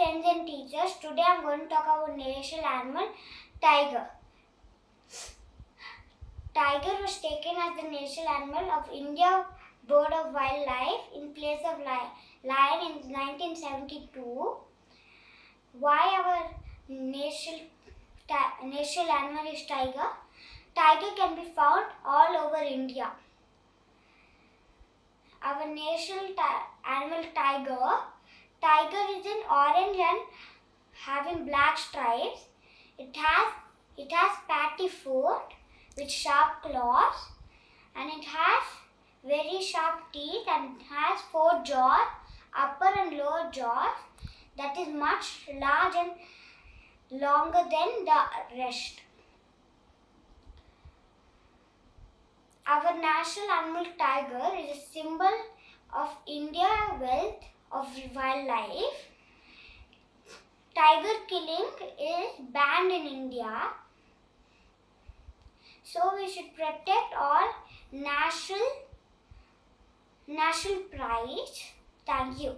friends and teachers. Today I am going to talk about national animal, tiger. Tiger was taken as the national animal of India Board of Wildlife in place of lion in 1972. Why our national animal is tiger? Tiger can be found all over India. Our national animal, tiger. Tiger is in orange and having black stripes. It has fatty foot with sharp claws, and it has very sharp teeth, and has 4 jaws, upper and lower jaws, that is much large and longer than the rest. Our national animal, tiger, is a symbol of India's wealth of wildlife. Tiger killing is banned in India. So we should protect all national prides. Thank you.